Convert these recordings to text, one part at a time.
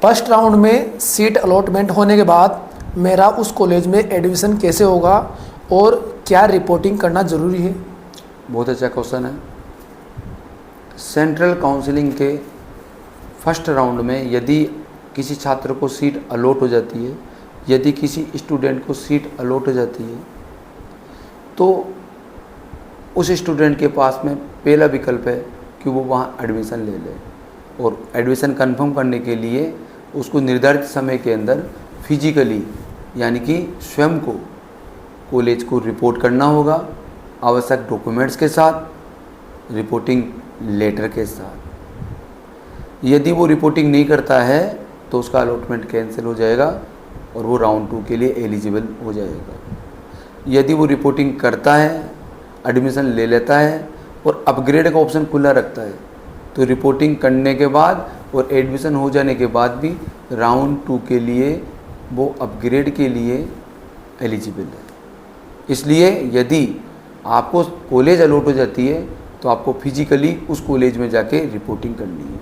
First round में seat allotment होने के बाद मेरा उस कॉलेज में एडमिशन कैसे होगा और क्या रिपोर्टिंग करना ज़रूरी है? बहुत अच्छा क्वेश्चन है। सेंट्रल काउंसलिंग के फर्स्ट राउंड में यदि किसी छात्र को सीट अलॉट हो जाती है, यदि किसी स्टूडेंट को सीट अलॉट हो जाती है, तो उस स्टूडेंट के पास में पहला विकल्प है कि वो वहाँ एडमिशन ले ले, और एडमिशन कंफर्म करने के लिए उसको निर्धारित समय के अंदर फिजिकली यानी कि स्वयं को कॉलेज को रिपोर्ट करना होगा, आवश्यक डॉक्यूमेंट्स के साथ, रिपोर्टिंग लेटर के साथ। यदि वो रिपोर्टिंग नहीं करता है तो उसका अलॉटमेंट कैंसिल हो जाएगा और वो राउंड 2 के लिए एलिजिबल हो जाएगा। यदि वो रिपोर्टिंग करता है, एडमिशन ले लेता है और अपग्रेड का ऑप्शन खुला रखता है, तो रिपोर्टिंग करने के बाद और एडमिशन हो जाने के बाद भी राउंड 2 के लिए वो अपग्रेड के लिए एलिजिबल है। इसलिए यदि आपको कॉलेज अलॉट हो जाती है तो आपको फिजिकली उस कॉलेज में जाके रिपोर्टिंग करनी है।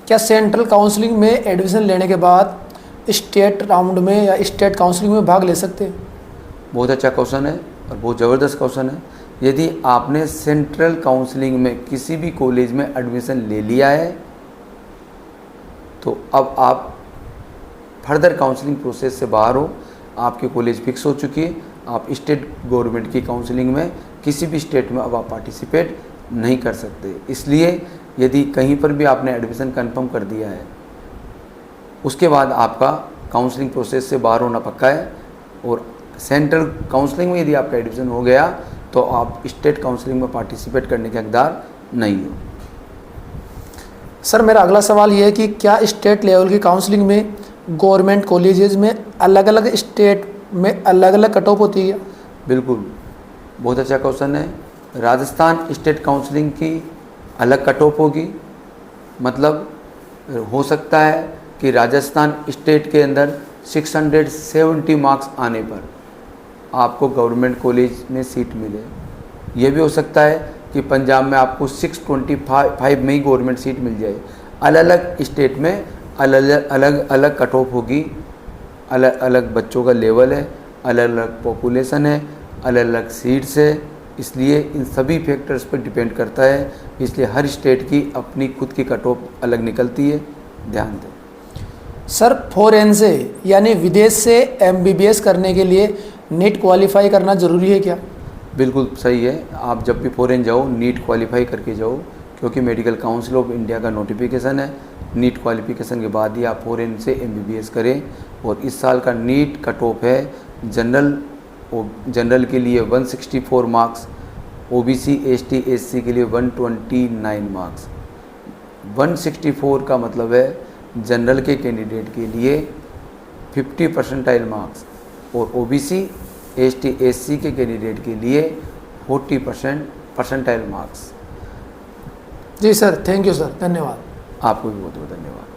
क्या सेंट्रल काउंसलिंग में एडमिशन लेने के बाद स्टेट राउंड में या स्टेट काउंसलिंग में भाग ले सकते हैं? बहुत अच्छा क्वेश्चन है और बहुत ज़बरदस्त क्वेश्चन है। यदि आपने सेंट्रल काउंसलिंग में किसी भी कॉलेज में एडमिशन ले लिया है तो अब आप फर्दर काउंसलिंग प्रोसेस से बाहर हो, आपकी कॉलेज फिक्स हो चुकी है, आप स्टेट गवर्नमेंट की काउंसलिंग में किसी भी स्टेट में अब आप पार्टिसिपेट नहीं कर सकते। इसलिए यदि कहीं पर भी आपने एडमिशन कंफर्म कर दिया है, उसके बाद आपका काउंसलिंग प्रोसेस से बाहर होना पक्का है, और सेंट्रल काउंसलिंग में यदि आपका एडमिशन हो गया तो आप स्टेट काउंसलिंग में पार्टिसिपेट करने के हकदार नहीं हो। सर, मेरा अगला सवाल ये है कि क्या स्टेट लेवल की काउंसलिंग में गवर्नमेंट कॉलेजेस में अलग अलग स्टेट में अलग अलग कट ऑफ होती है? बिल्कुल, बहुत अच्छा क्वेश्चन है। राजस्थान स्टेट काउंसलिंग की अलग कट ऑफ होगी, मतलब हो सकता है कि राजस्थान स्टेट के अंदर 670 मार्क्स आने पर आपको गवर्नमेंट कॉलेज में सीट मिले। यह भी हो सकता है कि पंजाब में आपको 625 में ही गवर्नमेंट सीट मिल जाए। अलग अलग स्टेट में अलग अलग कट ऑफ होगी, अलग अलग बच्चों का लेवल है, अलग अलग पॉपुलेशन है, अलग अलग सीट्स है, इसलिए इन सभी फैक्टर्स पर डिपेंड करता है। इसलिए हर स्टेट की अपनी खुद की कट ऑफ अलग निकलती है, ध्यान दें। सर, फॉरेन से यानी विदेश से MBBS करने के लिए नीट क्वालिफाई करना ज़रूरी है क्या? बिल्कुल सही है। आप जब भी फॉरेन जाओ नीट क्वालिफाई करके जाओ, क्योंकि मेडिकल काउंसिल ऑफ इंडिया का नोटिफिकेशन है। नीट क्वालिफिकेशन के बाद ही आप फॉरेन से MBBS करें। और इस साल का नीट कट ऑफ है जनरल के लिए 164 मार्क्स, OBC ST SC के लिए 129 मार्क्स। 164 का मतलब है जनरल के कैंडिडेट के लिए 50 परसेंटाइल मार्क्स, और OBC ST SC के कैंडिडेट के लिए 40% परसेंटाइल मार्क्स। जी सर, थैंक यू सर, धन्यवाद। आपको भी बहुत बहुत धन्यवाद।